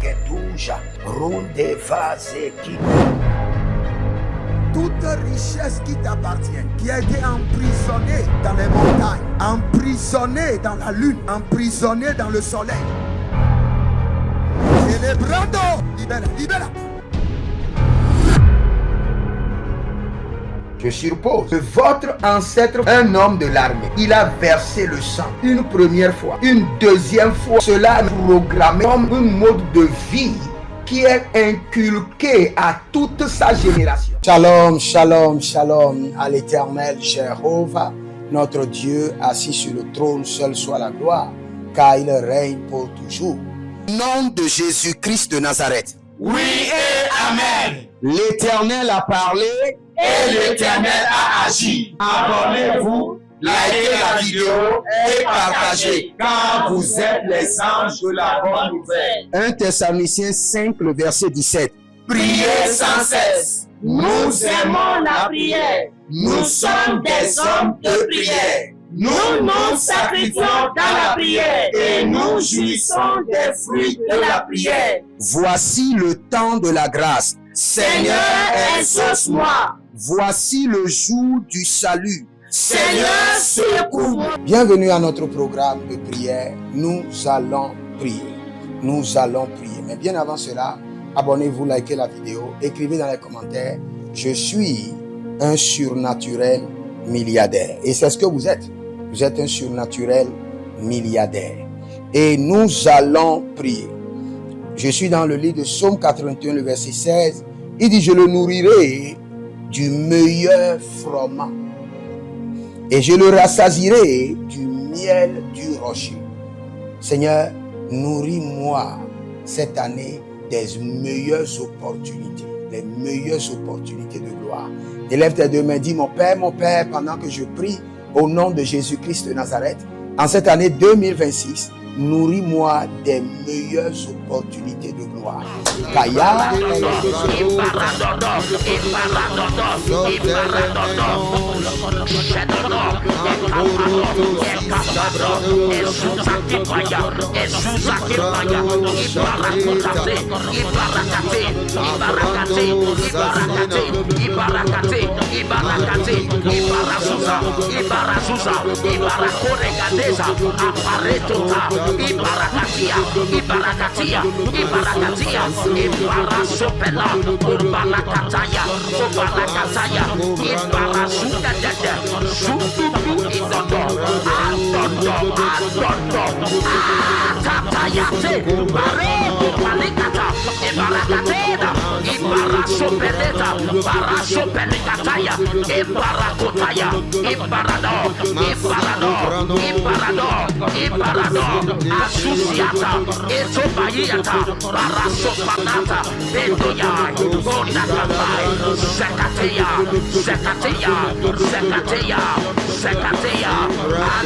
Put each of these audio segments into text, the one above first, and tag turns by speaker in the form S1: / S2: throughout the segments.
S1: Regeduja, Runde Vazeki.
S2: Toute richesse qui t'appartient, qui a été emprisonnée dans les montagnes, emprisonnée dans la lune, emprisonnée dans le soleil. Célébrando, libera, libera.
S1: Je suppose que votre ancêtre, un homme de l'armée, il a versé le sang une première fois, une deuxième fois. Cela est programmé comme un mode de vie qui est inculqué à toute sa génération.
S2: Shalom, shalom, shalom à l'Éternel Jéhovah, notre Dieu assis sur le trône, seul soit la gloire, car il règne pour toujours. Au nom de Jésus-Christ de Nazareth.
S3: Oui et Amen.
S2: L'Éternel a parlé
S3: et l'Éternel a agi. Abonnez-vous, likez la vidéo et partagez, car vous êtes les anges de la bonne nouvelle.
S2: 1 Thessaloniciens 5, le verset 17.
S3: Priez sans cesse. Nous aimons la prière. Nous sommes des hommes de prière. Nous nous sacrifions dans la prière et nous jouissons des fruits de la prière.
S2: Voici le temps de la grâce.
S3: Seigneur, exauce-moi.
S2: Voici le jour du salut.
S3: Seigneur, secours-moi.
S2: Bienvenue à notre programme de prière. Nous allons prier. Nous allons prier. Mais bien avant cela, abonnez-vous, likez la vidéo, écrivez dans les commentaires. Je suis un surnaturel milliardaire. Et c'est ce que vous êtes. Vous êtes un surnaturel milliardaire. Et nous allons prier. Je suis dans le livre de Psaume 81, le verset 16. Il dit, je le nourrirai du meilleur froment. Et je le rassasierai du miel du rocher. Seigneur, nourris-moi cette année des meilleures opportunités. Les meilleures opportunités de gloire. Élève tes deux mains, dis, mon Père, pendant que je prie au nom de Jésus-Christ de Nazareth, en cette année 2026, nourris-moi des meilleures opportunités de gloire. Kaya,
S4: Ibarakatia, Ibarasopela, Ubalakataya, Ibarasukadada, Sututu Idodo, Adodo, Tatayate, Bareko Palikata, Ibarakatena, Ibarasopeleta, Barasopelikataya, Ibarakotaya, Ibarado, Asusiata, Etobayata, Barasopanata, Bedoya, Bonatapai, Zekatea,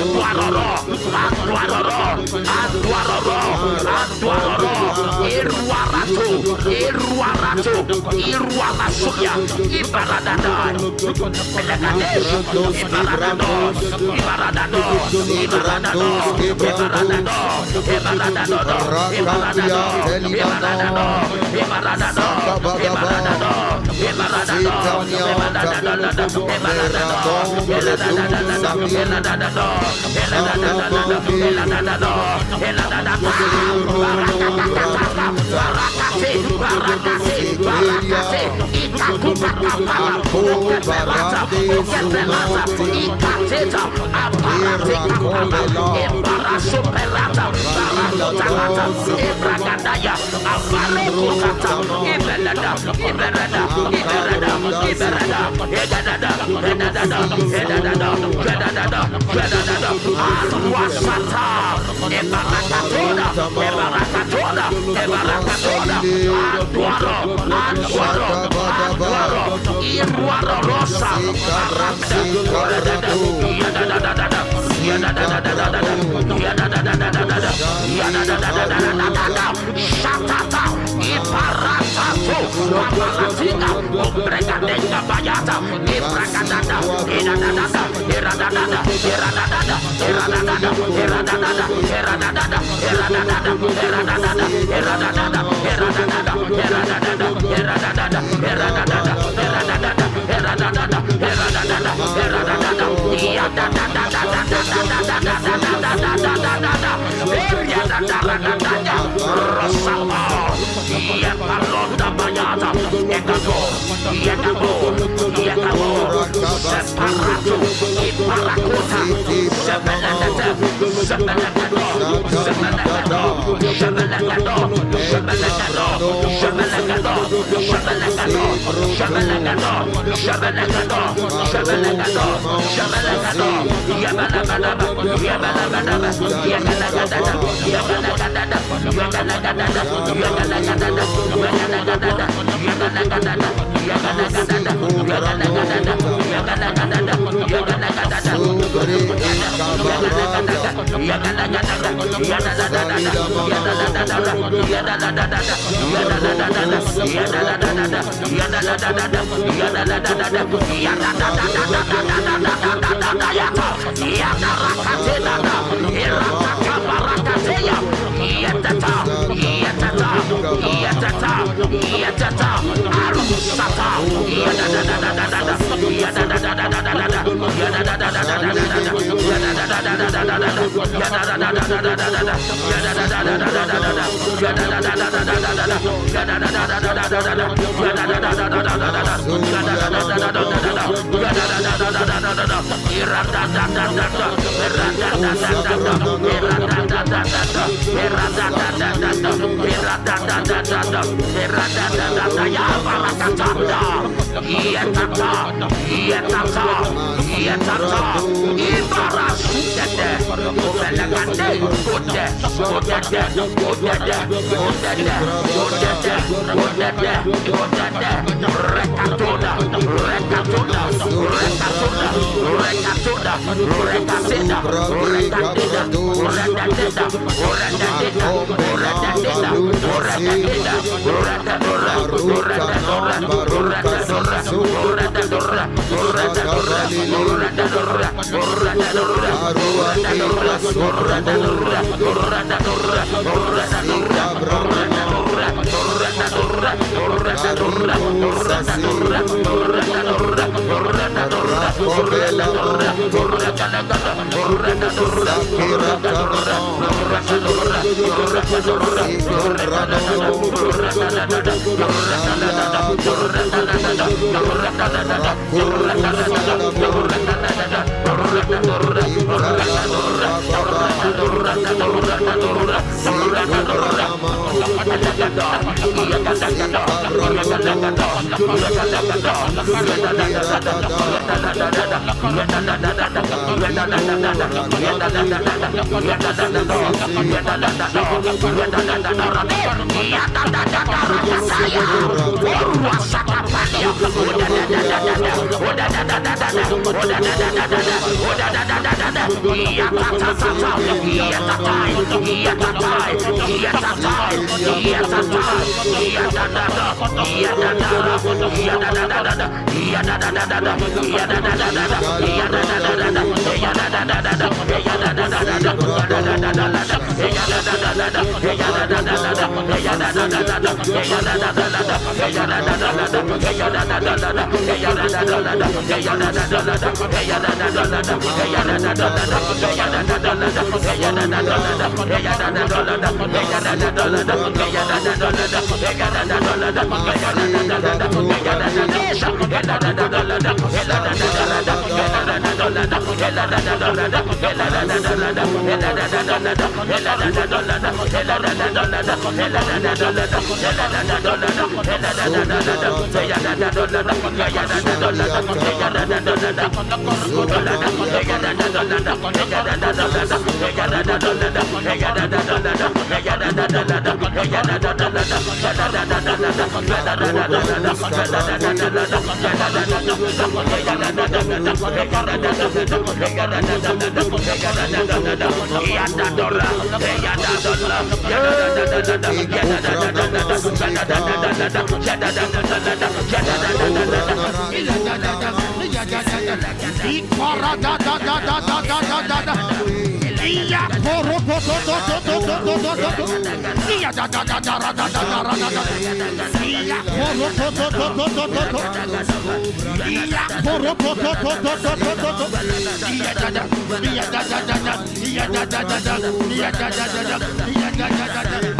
S4: Aduaroro, Iruarasuya, Ibaradada, Rosama, Yapalonda Bayata, Ekabo, Yakabo, Yakabo, Separato, Iparakuta, Semelagata, Semelagado, Semelagado, Semelagado, Semelagado, Semelagado, Semelagado, Semelagado, Semelagado, Semelagado, Semelagado, Yabalabadaba, Yabalabadaba, Yabalagada, Yabalagada,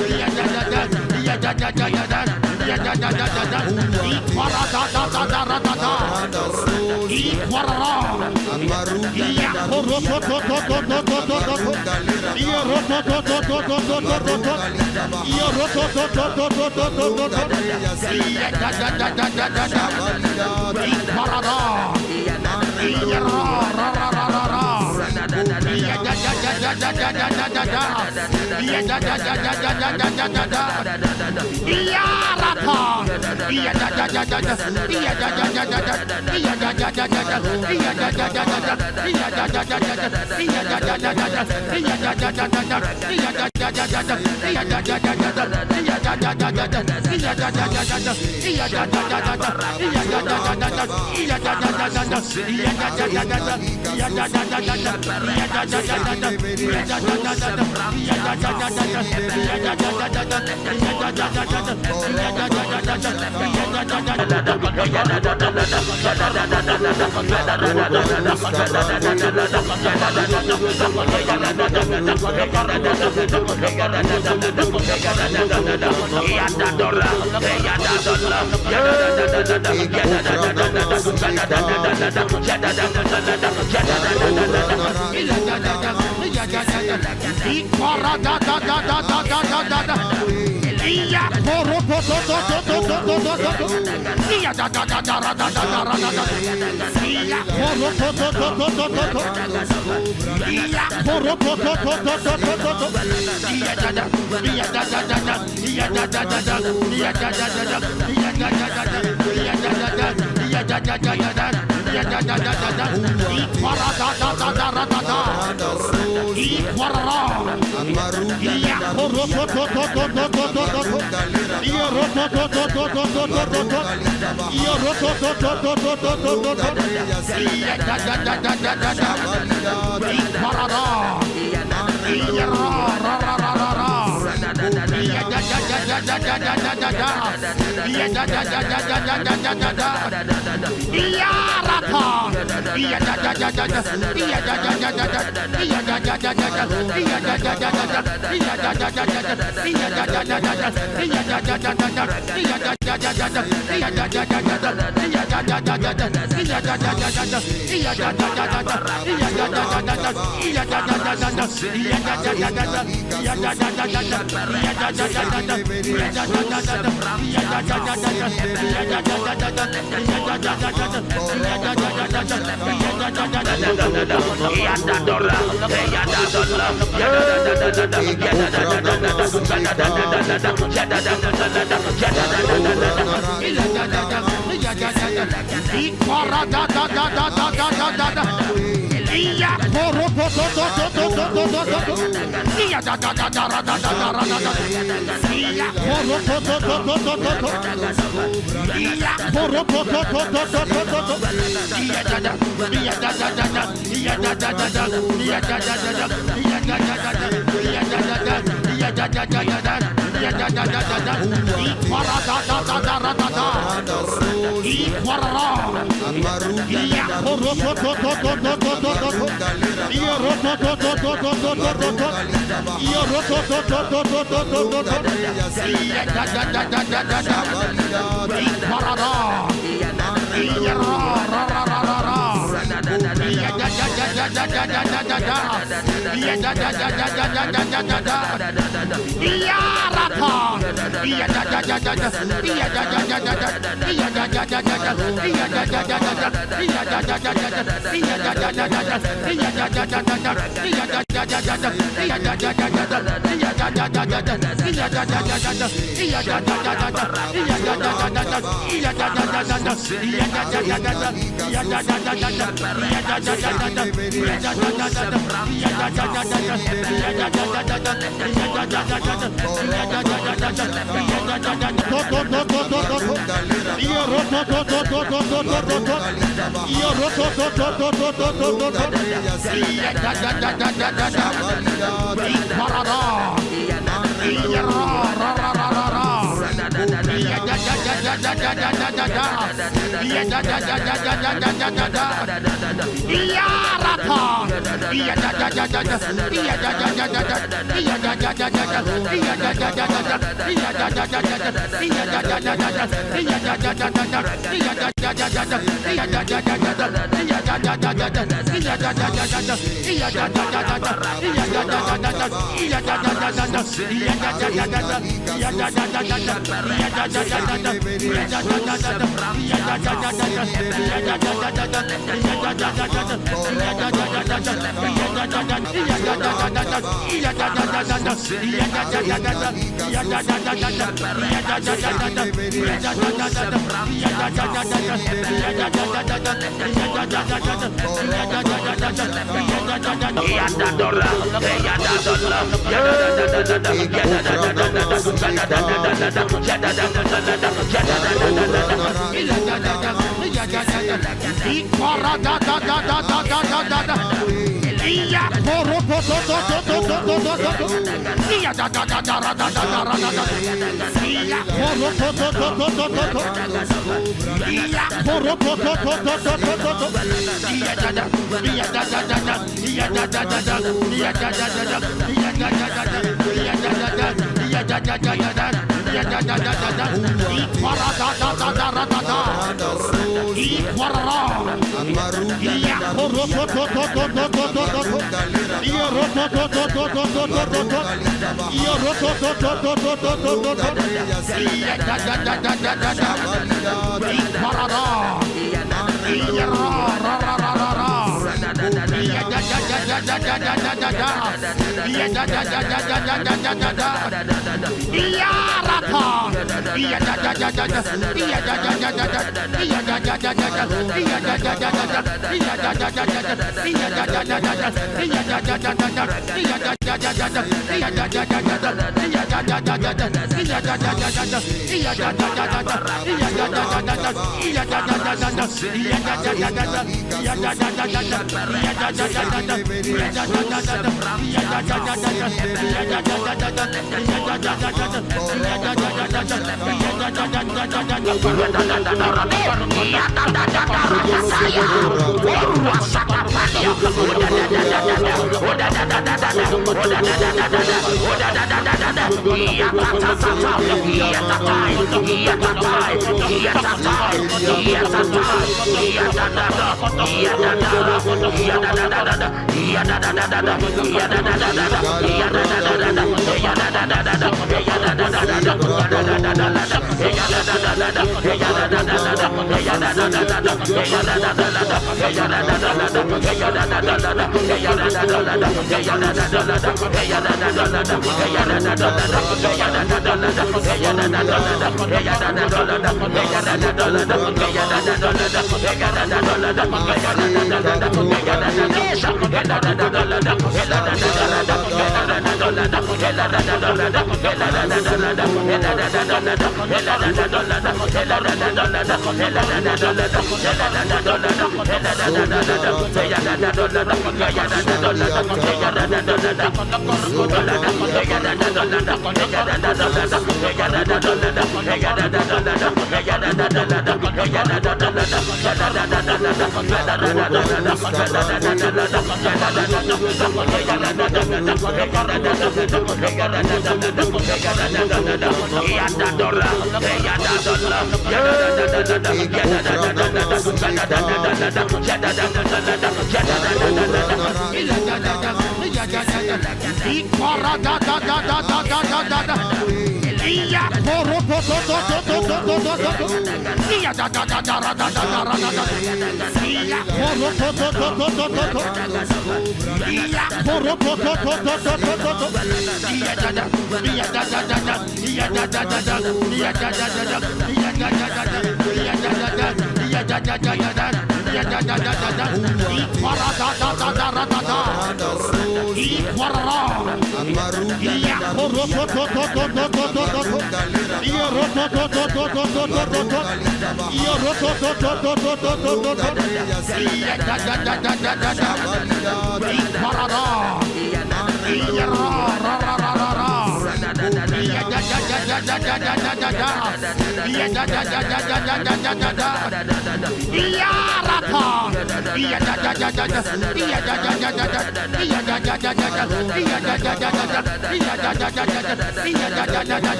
S4: Yabalagada,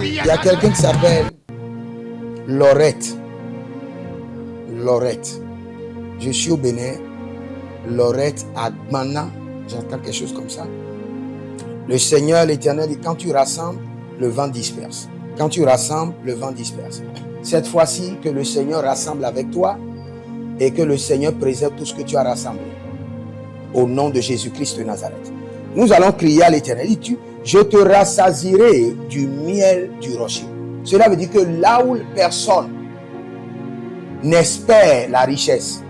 S2: Il y a quelqu'un qui s'appelle Laurette. Laurette. Je suis au Bénin. Laurette Agmana. J'entends quelque chose comme ça. Le Seigneur, l'Éternel dit, quand tu rassembles, le vent disperse. Quand tu rassembles, le vent disperse. Cette fois-ci, que le Seigneur rassemble avec toi et que le Seigneur préserve tout ce que tu as rassemblé. Au nom de Jésus-Christ de Nazareth. Nous allons crier à l'Éternel. Dis-tu, je te rassasierai du miel du rocher. Cela veut dire que là où personne n'espère la richesse,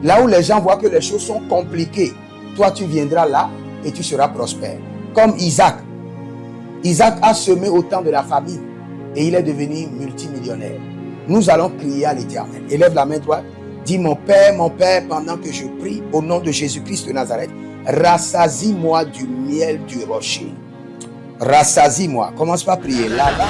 S2: là où les gens voient que les choses sont compliquées, toi tu viendras là et tu seras prospère. Comme Isaac. Isaac a semé au temps de la famine et il est devenu multimillionnaire. Nous allons crier à l'Éternel. Élève la main droite. Dis, mon Père, pendant que je prie, au nom de Jésus-Christ de Nazareth, rassasie-moi du miel du rocher. Rassasie-moi. Commence par prier. Là-bas.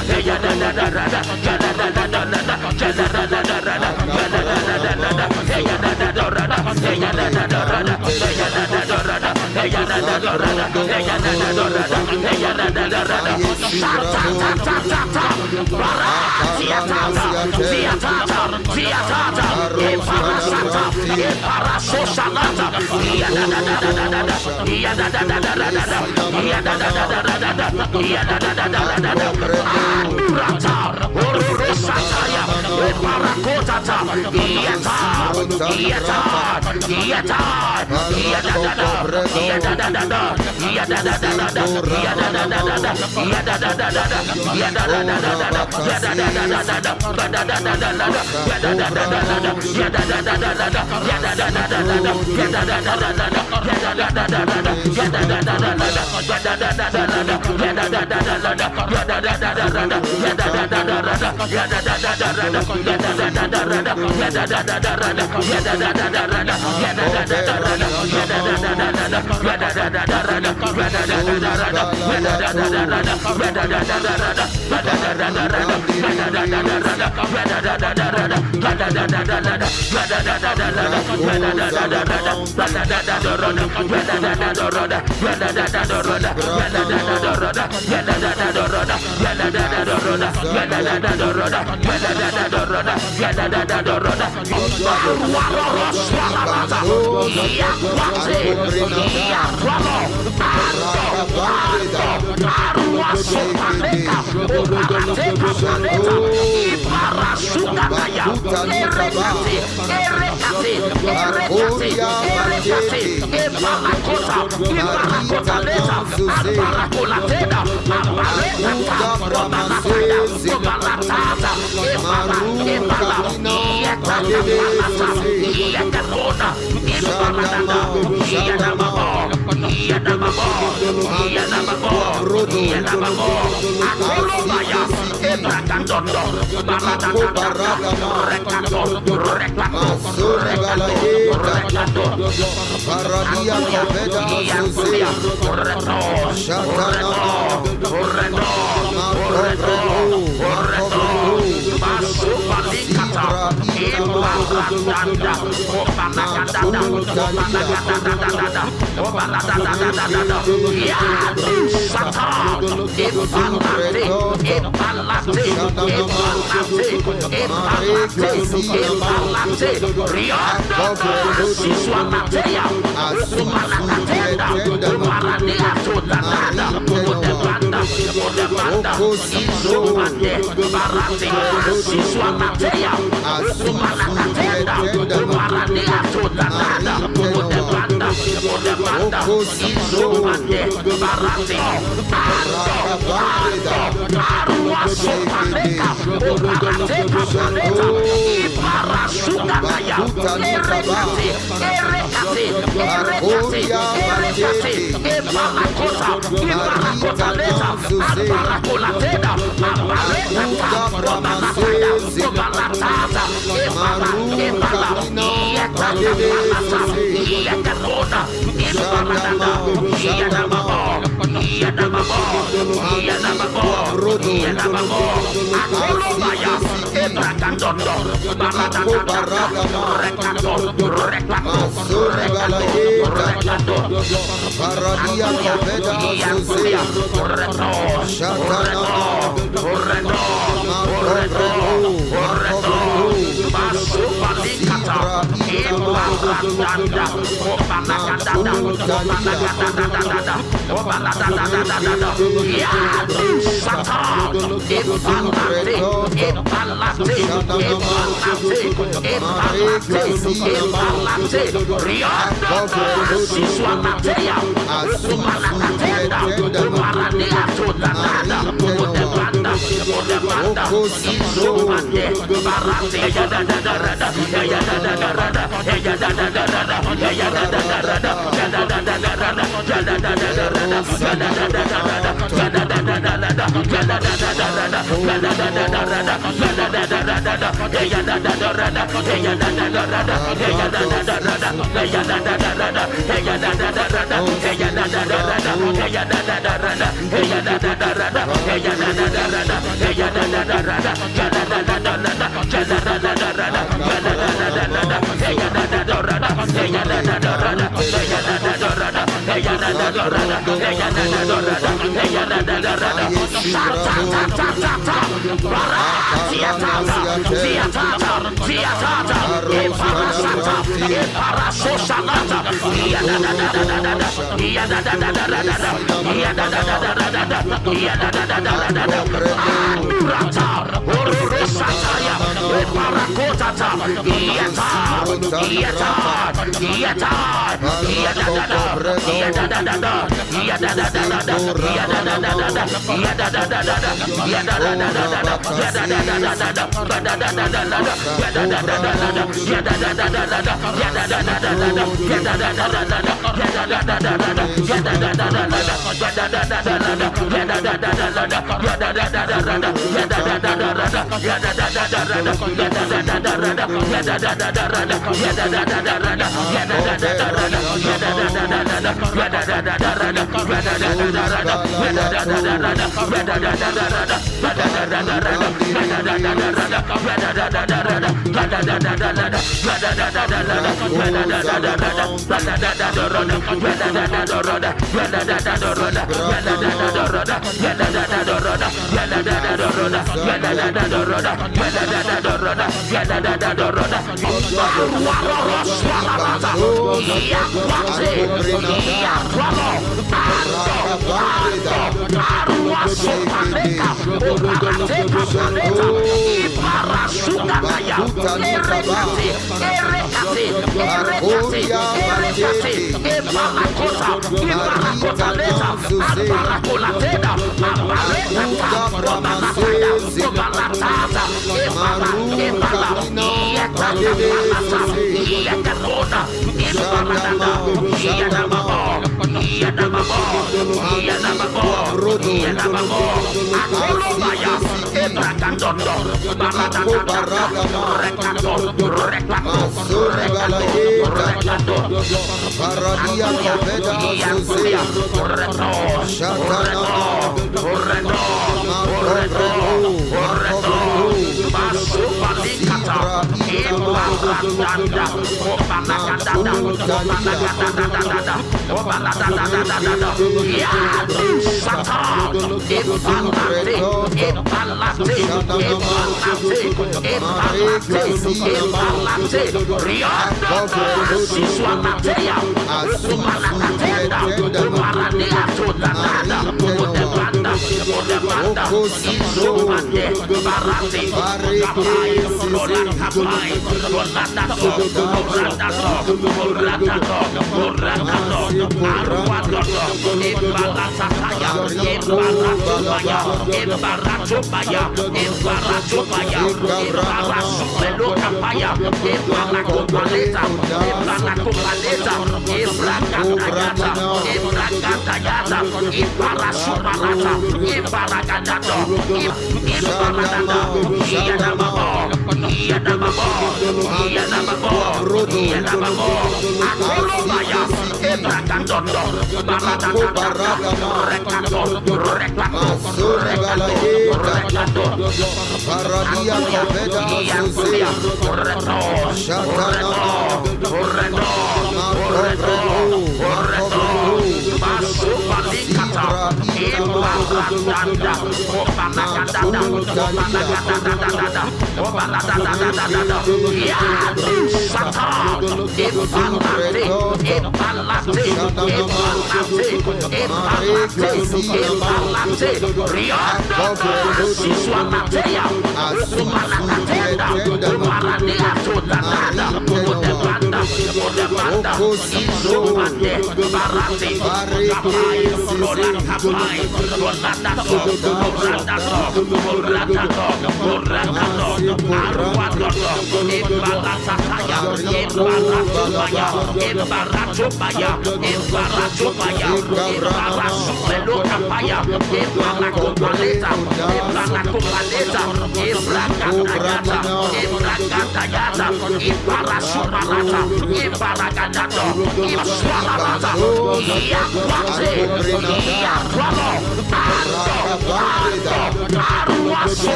S3: Yes,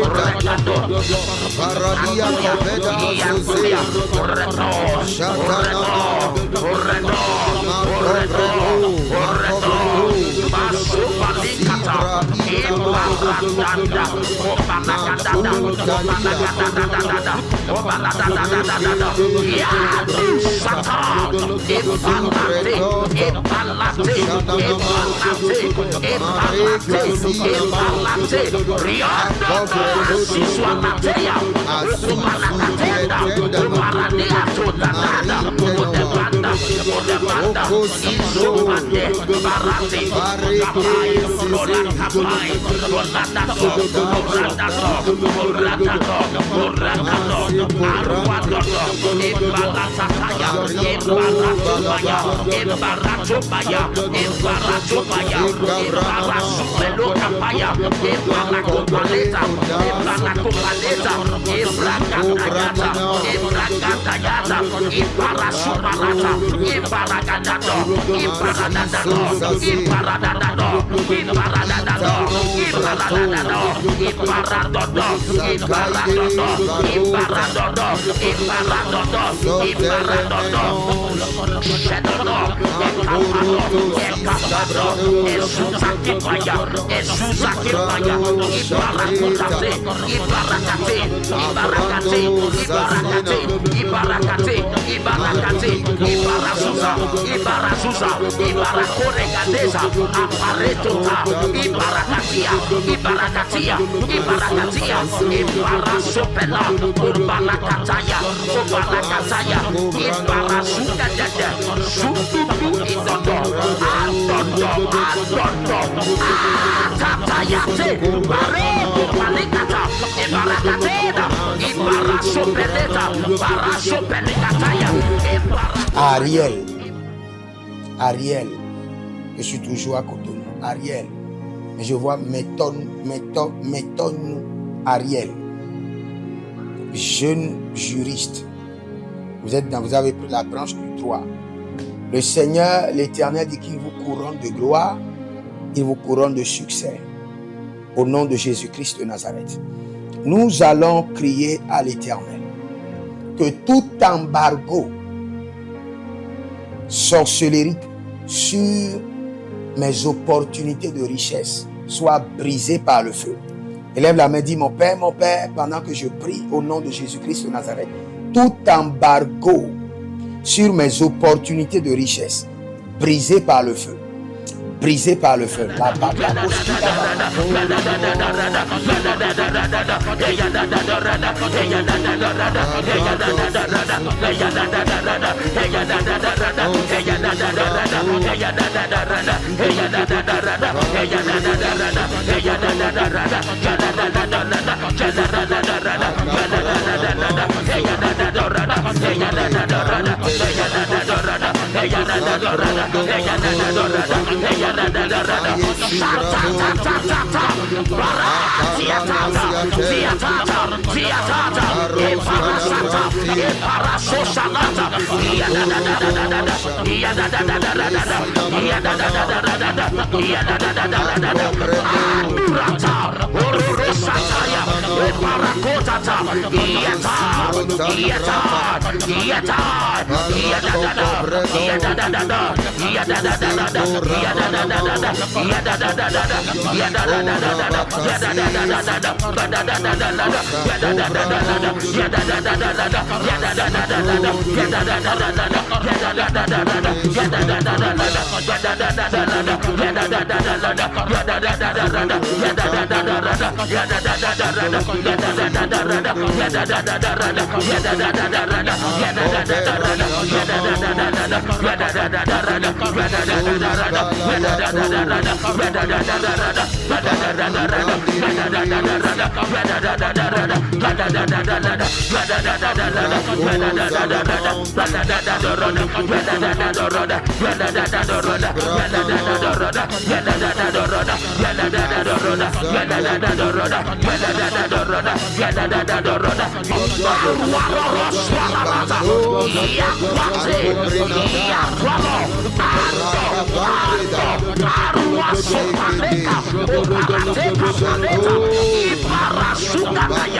S2: Barra Ariel, je suis toujours à côté de nous. Ariel, mais je vois Méton Ariel, jeune juriste. Vous avez pris la branche du droit. Le Seigneur, l'Éternel dit qu'il vous couronne de gloire, il vous couronne de succès. Au nom de Jésus-Christ de Nazareth. Nous allons crier à l'Éternel que tout embargo sorcellerie sur mes opportunités de richesse soit brisé par le feu. Élève la main, dit mon Père, pendant que je prie au nom de Jésus-Christ de Nazareth, tout embargo sur mes opportunités de richesse brisé par le feu. Brisé par le feu. La
S3: Para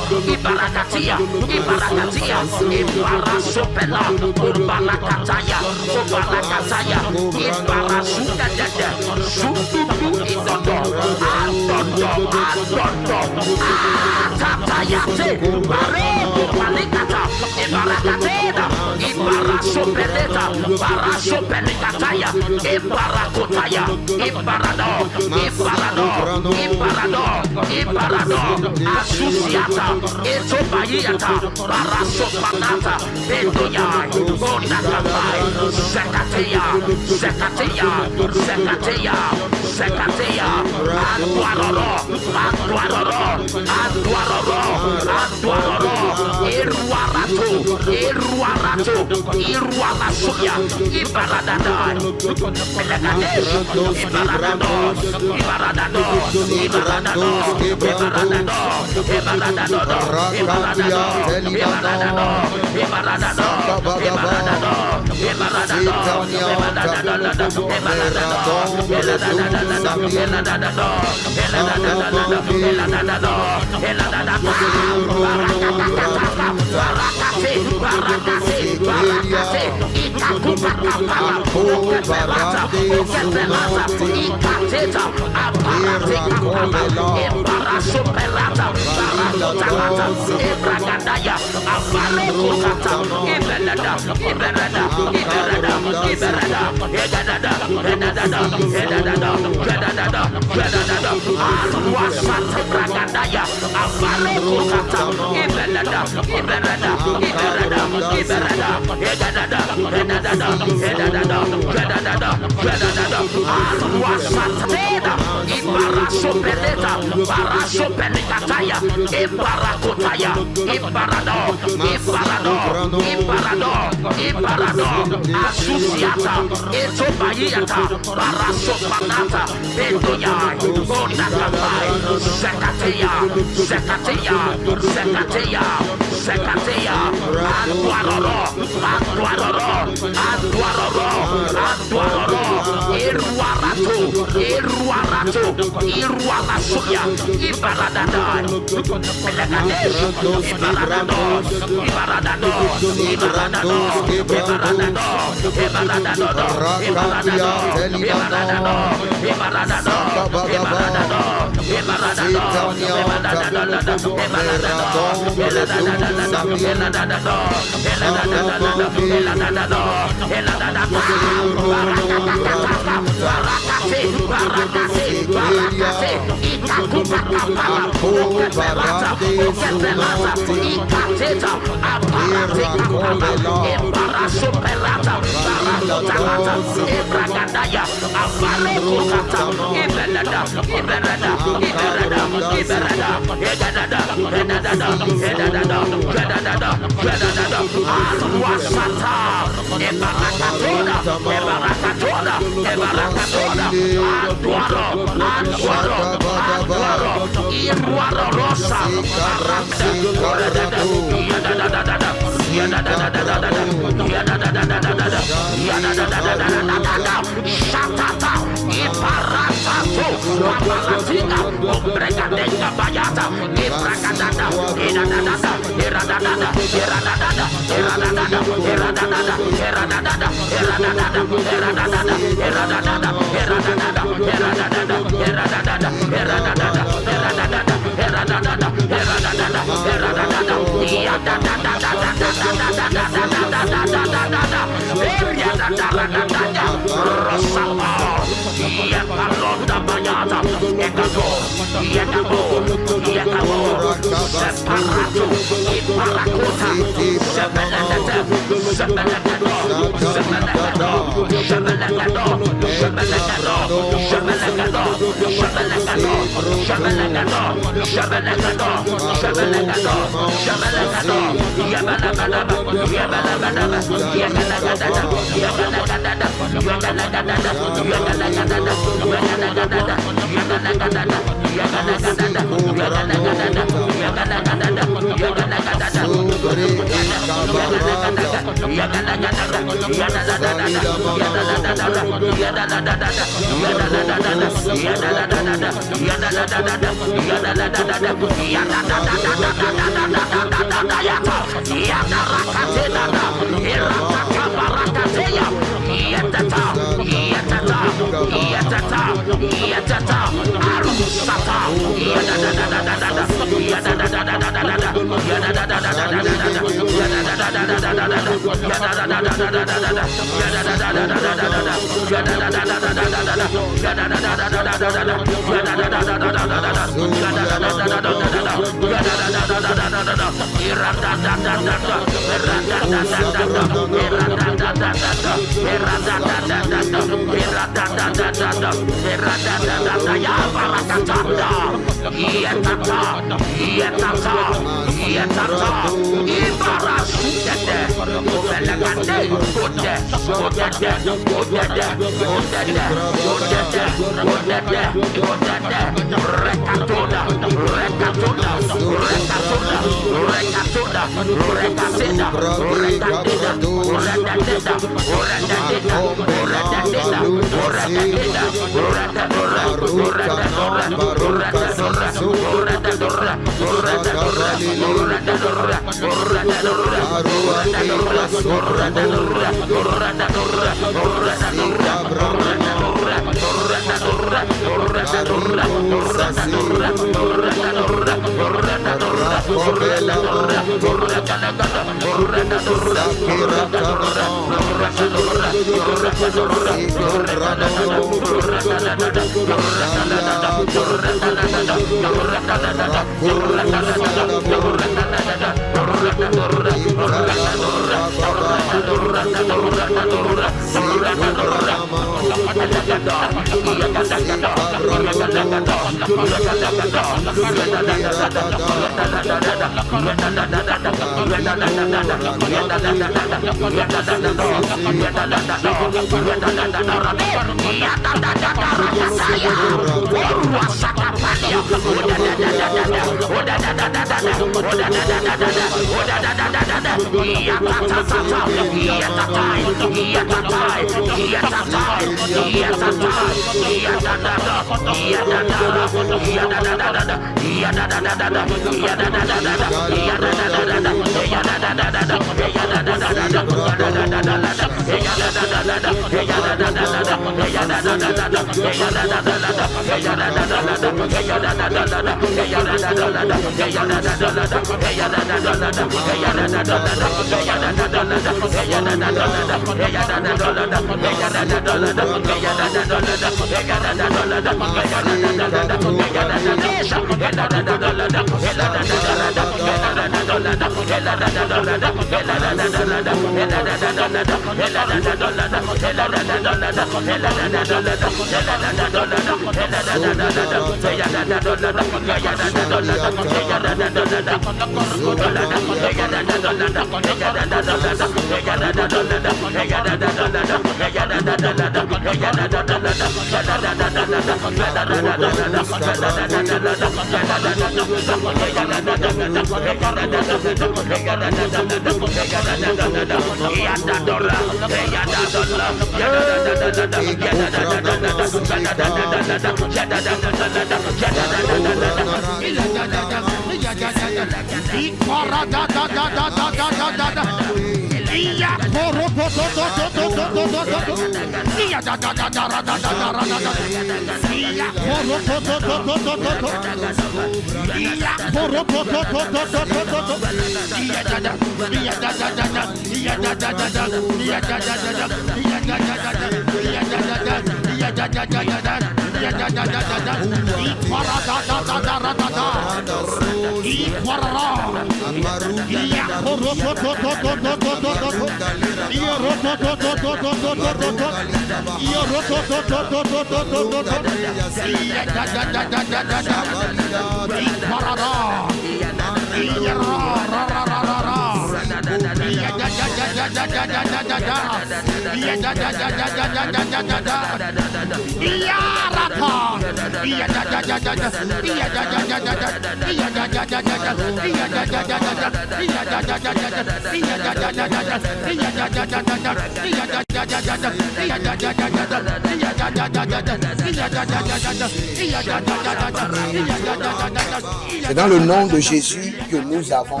S2: C'est dans le nom de Jésus que nous avons.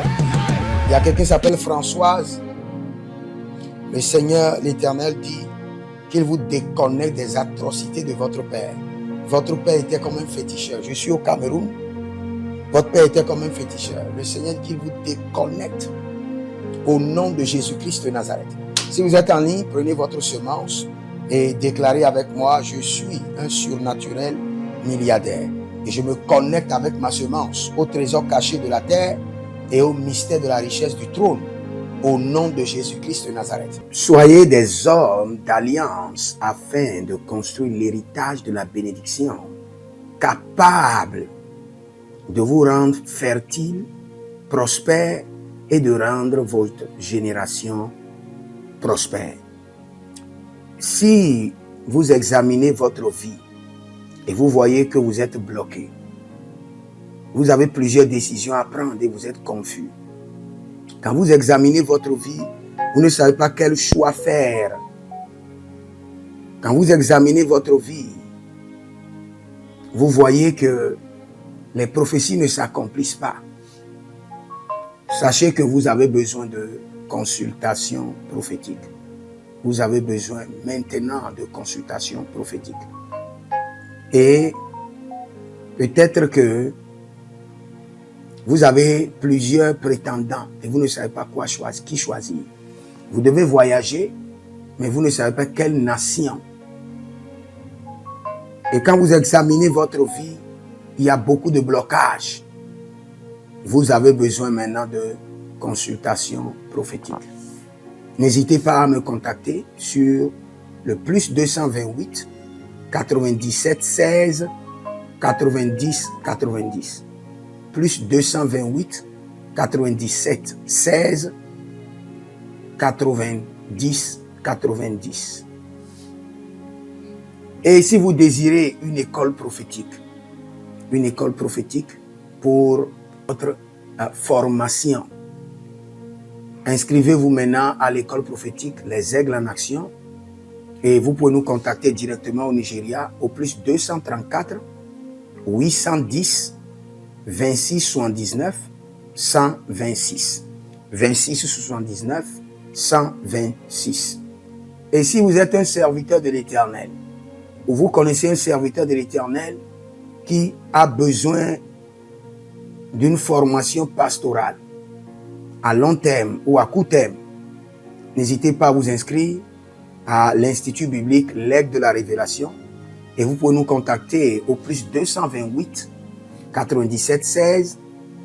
S2: Il y a quelqu'un qui s'appelle Françoise. Le Seigneur, l'Éternel, dit qu'il vous déconnecte des atrocités de votre père. Votre père était comme un féticheur. Je suis au Cameroun. Votre père était comme un féticheur. Le Seigneur dit qu'il vous déconnecte au nom de Jésus-Christ de Nazareth. Si vous êtes en ligne, prenez votre semence et déclarez avec moi: je suis un surnaturel milliardaire. Et je me connecte avec ma semence au trésor caché de la terre et au mystère de la richesse du trône. Au nom de Jésus-Christ de Nazareth. Soyez des hommes d'alliance afin de construire l'héritage de la bénédiction, capables de vous rendre fertile, prospère et de rendre votre génération prospère. Si vous examinez votre vie et vous voyez que vous êtes bloqué, vous avez plusieurs décisions à prendre et vous êtes confus. Quand vous examinez votre vie, vous ne savez pas quel choix faire. Quand vous examinez votre vie, vous voyez que les prophéties ne s'accomplissent pas. Sachez que vous avez besoin de consultation prophétique. Vous avez besoin maintenant de consultation prophétique. Et peut-être que vous avez plusieurs prétendants et vous ne savez pas qui choisir. Vous devez voyager, mais vous ne savez pas quelle nation. Et quand vous examinez votre vie, il y a beaucoup de blocages. Vous avez besoin maintenant de consultation prophétique. N'hésitez pas à me contacter sur le +228 97 16 90 90. +228 97 16 90 90. Et si vous désirez une école prophétique pour votre formation, Inscrivez-vous maintenant à l'école prophétique Les Aigles en Action et vous pouvez nous contacter directement au Nigeria au plus 234 810 26 79 126. 26 79 126. Et si vous êtes un serviteur de l'Éternel, ou vous connaissez un serviteur de l'Éternel qui a besoin d'une formation pastorale à long terme ou à court terme, n'hésitez pas à vous inscrire à l'Institut biblique L'Aigle de la Révélation et vous pouvez nous contacter au plus 228 97 16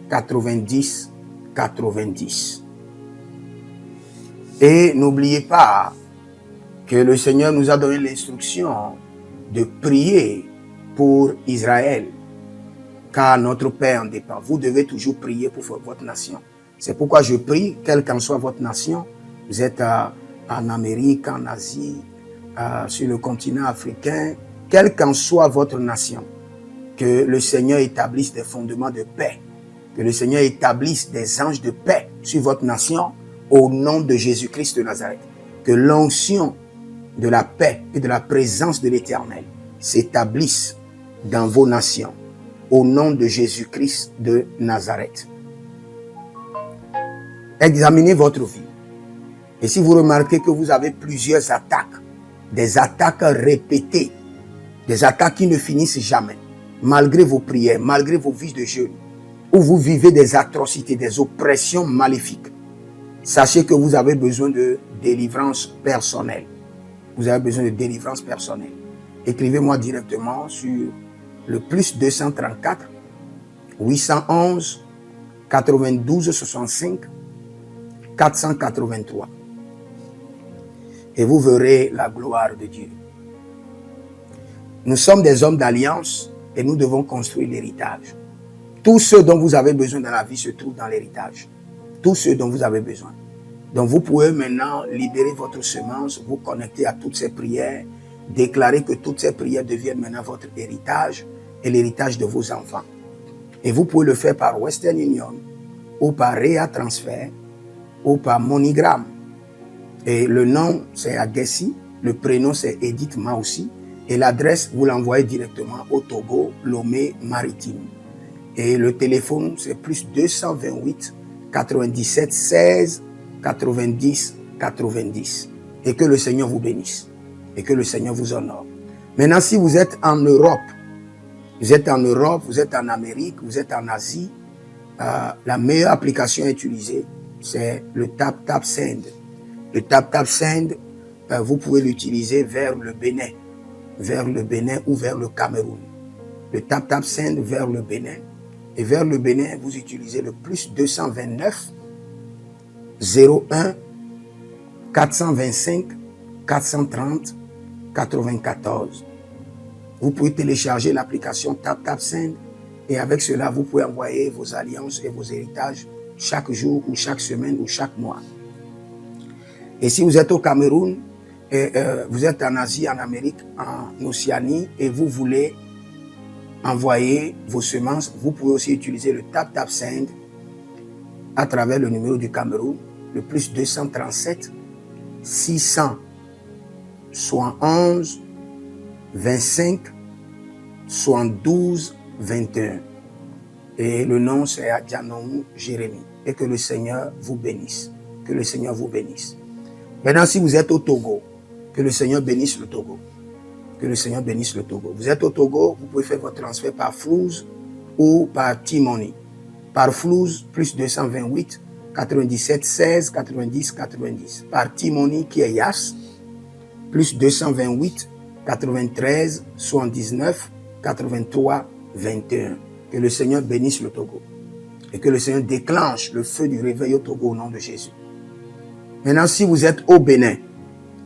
S2: 90 90. Et n'oubliez pas que le Seigneur nous a donné l'instruction de prier pour Israël, car notre paix en dépend. Vous devez toujours prier pour votre nation. C'est pourquoi je prie, quelle qu'en soit votre nation, vous êtes en Amérique, en Asie, sur le continent africain, quelle qu'en soit votre nation, que le Seigneur établisse des fondements de paix, que le Seigneur établisse des anges de paix sur votre nation au nom de Jésus-Christ de Nazareth. Que l'onction de la paix et de la présence de l'Éternel s'établisse dans vos nations au nom de Jésus-Christ de Nazareth. Examinez votre vie. Et si vous remarquez que vous avez plusieurs attaques, des attaques répétées, des attaques qui ne finissent jamais, malgré vos prières, malgré vos vies de jeûne, où vous vivez des atrocités, des oppressions maléfiques, sachez que vous avez besoin de délivrance personnelle. Vous avez besoin de délivrance personnelle. Écrivez-moi directement sur le plus 234 811 92 65 483. Et vous verrez la gloire de Dieu. Nous sommes des hommes d'alliance et nous devons construire l'héritage. Tout ce dont vous avez besoin dans la vie se trouve dans l'héritage. Tout ce dont vous avez besoin. Donc vous pouvez maintenant libérer votre semence, vous connecter à toutes ces prières, déclarer que toutes ces prières deviennent maintenant votre héritage et l'héritage de vos enfants. Et vous pouvez le faire par Western Union ou par Rea Transfer ou par MoneyGram. Et le nom c'est Agessi, le prénom c'est Edith Maussi et l'adresse vous l'envoyez directement au Togo, Lomé Maritime. Et le téléphone c'est plus 228 97 16 90 90. Et que le Seigneur vous bénisse. Et que le Seigneur vous honore. Maintenant, si vous êtes en Europe, vous êtes en Amérique, vous êtes en Asie, la meilleure application à utiliser, c'est le TapTapSend. Le TapTapSend, vous pouvez l'utiliser vers le Bénin ou vers le Cameroun. Le TapTapSend vers le Bénin. Et vers le Bénin, vous utilisez le plus 229 01 425 430 94. Vous pouvez télécharger l'application TapTapSend et avec cela, vous pouvez envoyer vos alliances et vos héritages chaque jour ou chaque semaine ou chaque mois. Et si vous êtes au Cameroun, et, vous êtes en Asie, en Amérique, en Océanie et vous voulez envoyer vos semences, vous pouvez aussi utiliser le TapTapSend à travers le numéro du Cameroun, le plus 237 671 25 72 21. Et le nom c'est Adjanou Jérémie. Et que le Seigneur vous bénisse. Que le Seigneur vous bénisse. Maintenant, si vous êtes au Togo, que le Seigneur bénisse le Togo. Que le Seigneur bénisse le Togo. Vous êtes au Togo, vous pouvez faire votre transfert par Flouz ou par T-Money. Par Flouz, plus 228 97 16 90 90. Par T-Money qui est Yas, plus 228 93 79 83 21. Que le Seigneur bénisse le Togo. Et que le Seigneur déclenche le feu du réveil au Togo au nom de Jésus. Maintenant, si vous êtes au Bénin,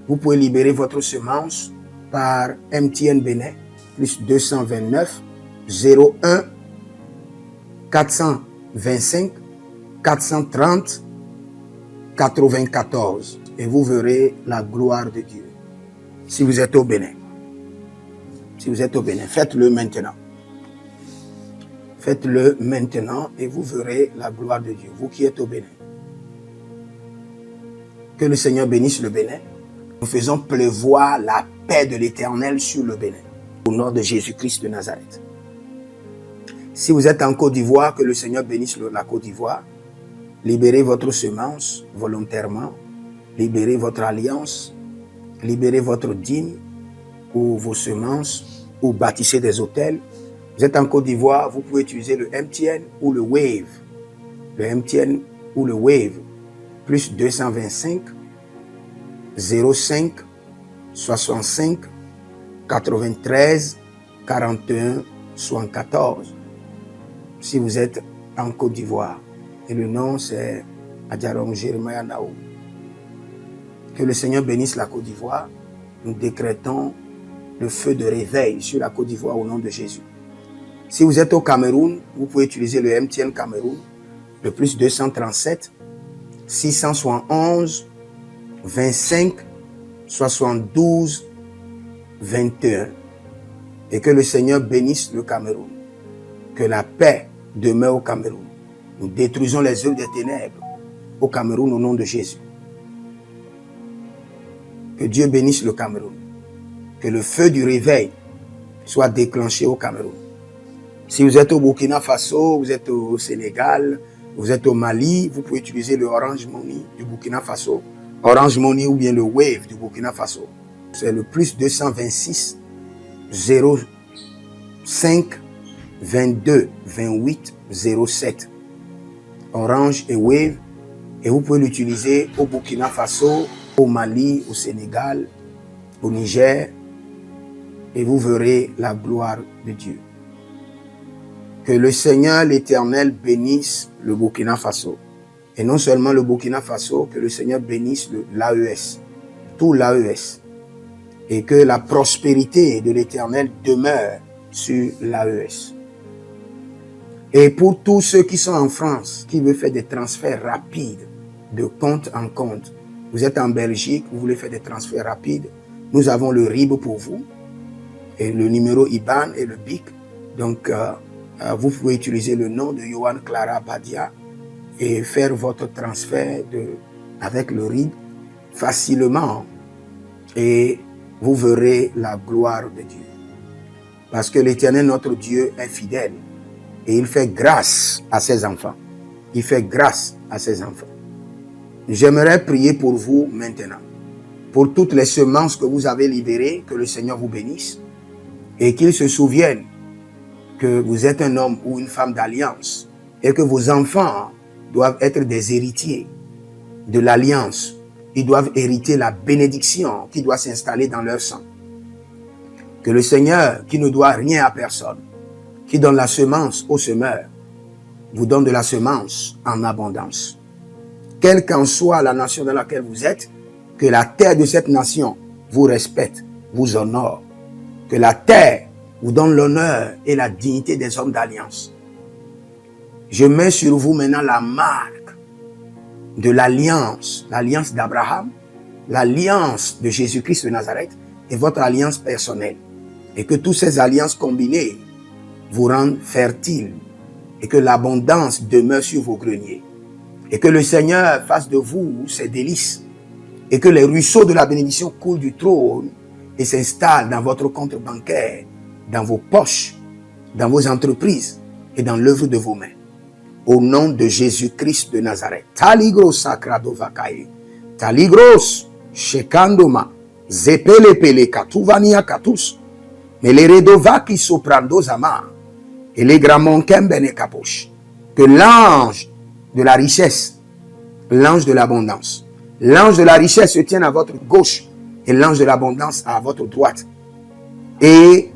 S2: vous pouvez libérer votre semence par MTN Bénin, plus 229 01 425 430 94. Et vous verrez la gloire de Dieu. Si vous êtes au Bénin. Si vous êtes au Bénin, faites-le maintenant. Faites-le maintenant et vous verrez la gloire de Dieu. Vous qui êtes au Bénin. Que le Seigneur bénisse le Bénin. Nous faisons pleuvoir la paix de l'Éternel sur le Bénin. Au nom de Jésus-Christ de Nazareth. Si vous êtes en Côte d'Ivoire, que le Seigneur bénisse la Côte d'Ivoire. Libérez votre semence volontairement. Libérez votre alliance. Libérez votre dîme ou vos semences ou bâtissez des hôtels. Vous êtes en Côte d'Ivoire, vous pouvez utiliser le MTN ou le Wave. Le MTN ou le Wave. Plus 225 05 65 93 41 74. Si vous êtes en Côte d'Ivoire. Et le nom c'est Adjarom Jeremiah Naou. Que le Seigneur bénisse la Côte d'Ivoire. Nous décrétons le feu de réveil sur la Côte d'Ivoire au nom de Jésus. Si vous êtes au Cameroun, vous pouvez utiliser le MTN Cameroun, le plus 237 671 25 72 21. Et que le Seigneur bénisse le Cameroun. Que la paix demeure au Cameroun. Nous détruisons les œuvres des ténèbres au Cameroun au nom de Jésus. Que Dieu bénisse le Cameroun. Que le feu du réveil soit déclenché au Cameroun. Si vous êtes au Burkina Faso, vous êtes au Sénégal, vous êtes au Mali, vous pouvez utiliser le Orange Money du Burkina Faso. Orange Money ou bien le Wave du Burkina Faso. C'est le plus 226 05 22 28 07. Orange et Wave. Et vous pouvez l'utiliser au Burkina Faso, au Mali, au Sénégal, au Niger. Et vous verrez la gloire de Dieu. Que le Seigneur l'Éternel bénisse le Burkina Faso. Et non seulement le Burkina Faso, que le Seigneur bénisse l'AES, tout l'AES. Et que la prospérité de l'Éternel demeure sur l'AES. Et pour tous ceux qui sont en France, qui veulent faire des transferts rapides de compte en compte, vous êtes en Belgique, vous voulez faire des transferts rapides, nous avons le RIB pour vous, et le numéro IBAN et le BIC. Donc, vous pouvez utiliser le nom de Yohan Clara Badia et faire votre transfert avec le RIB facilement. Et vous verrez la gloire de Dieu. Parce que l'Éternel, notre Dieu, est fidèle. Et il fait grâce à ses enfants. Il fait grâce à ses enfants. J'aimerais prier pour vous maintenant. Pour toutes les semences que vous avez libérées, que le Seigneur vous bénisse. Et qu'il se souvienne que vous êtes un homme ou une femme d'alliance. Et que vos enfants doivent être des héritiers de l'alliance. Ils doivent hériter la bénédiction qui doit s'installer dans leur sang. Que le Seigneur, qui ne doit rien à personne, qui donne la semence au semeur, vous donne de la semence en abondance. Quelle qu'en soit la nation dans laquelle vous êtes, que la terre de cette nation vous respecte, vous honore. Que la terre vous donne l'honneur et la dignité des hommes d'alliance. Je mets sur vous maintenant la marque de l'alliance d'Abraham, l'alliance de Jésus-Christ de Nazareth et votre alliance personnelle. Et que toutes ces alliances combinées vous rendent fertiles et que l'abondance demeure sur vos greniers. Et que le Seigneur fasse de vous ses délices et que les ruisseaux de la bénédiction coulent du trône et s'installent dans votre compte bancaire, dans vos poches, dans vos entreprises et dans l'œuvre de vos mains. Au nom de Jésus-Christ de Nazareth. Taligros sacrado vakaye. Taligros shekandoma. Zepelepele katuvania katus. Meleredova ki soprando zama. Et les gramons kembene kaposh. Que l'ange de la richesse, l'ange de l'abondance, l'ange de la richesse se tienne à votre gauche et l'ange de l'abondance à votre droite. Et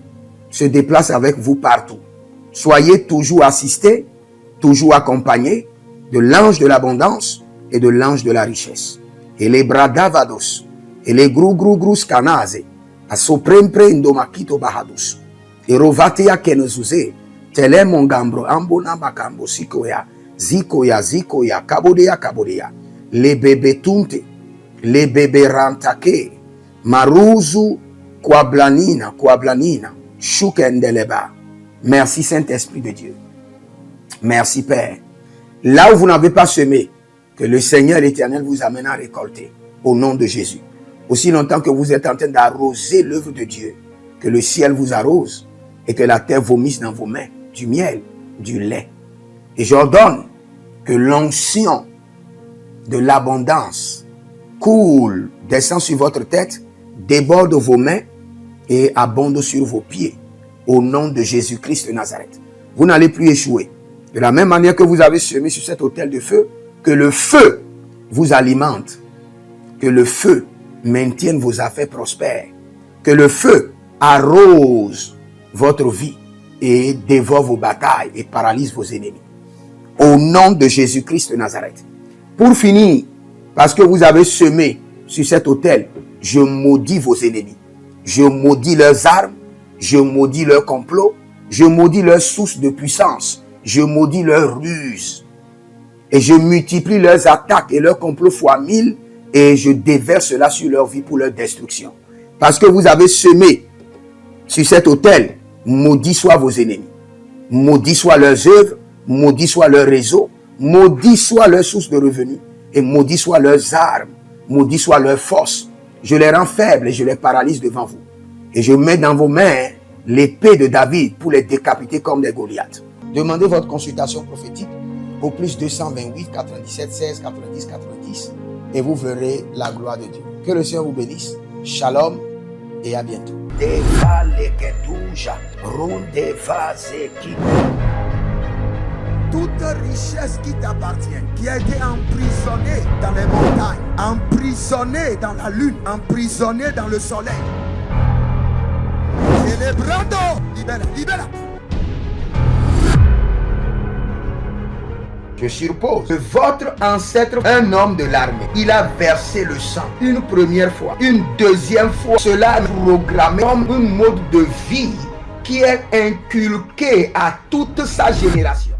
S2: se déplace avec vous partout. Soyez toujours assistés, toujours accompagné de l'ange de l'abondance et de l'ange de la richesse. Et les bradavados, et les grou scanase, a soprempre indomakito bahadus, et rovatea kenezuze, tele mongambro ambona bakambo sikoya, zikoya, kabodea, les bébés tunte, les bébés rantake, maruzu, kwablanina, shukendeleba. Merci Saint-Esprit de Dieu. Merci Père. Là où vous n'avez pas semé, que le Seigneur l'Éternel vous amène à récolter. au nom de Jésus. Aussi longtemps que vous êtes en train d'arroser l'œuvre de Dieu, que le ciel vous arrose et que la terre vomisse dans vos mains du miel, du lait. Et j'ordonne que l'onction de l'abondance coule, descend sur votre tête, déborde vos mains et abonde sur vos pieds. Au nom de Jésus-Christ de Nazareth. Vous n'allez plus échouer. De la même manière que vous avez semé sur cet autel de feu, que le feu vous alimente, que le feu maintienne vos affaires prospères, que le feu arrose votre vie et dévore vos batailles et paralyse vos ennemis. Au nom de Jésus-Christ de Nazareth. Pour finir, parce que vous avez semé sur cet autel, je maudis vos ennemis. Je maudis leurs armes, je maudis leurs complots, je maudis leurs sources de puissance, je maudis leurs ruses. Et je multiplie leurs attaques et leurs complots fois 1000 et je déverse cela sur leur vie pour leur destruction. Parce que vous avez semé sur cet autel, maudit soient vos ennemis, maudit soient leurs œuvres, maudit soit leur réseau, maudit soit leur source de revenus et maudit soient leurs armes, maudit soit leur force. Je les rends faibles et je les paralyse devant vous. Et je mets dans vos mains l'épée de David pour les décapiter comme des Goliaths. Demandez votre consultation prophétique au plus 228 97 16 90 90 et vous verrez la gloire de Dieu. Que le Seigneur vous bénisse. Shalom et à bientôt.
S1: Toute richesse qui t'appartient, qui a été emprisonnée dans les montagnes, emprisonnée dans la lune, emprisonnée dans le soleil. Célébrando, libera, libera. Je suppose que votre ancêtre, un homme de l'armée, il a versé le sang une première fois, une deuxième fois. Cela est programmé comme un mode de vie qui est inculqué à toute sa génération.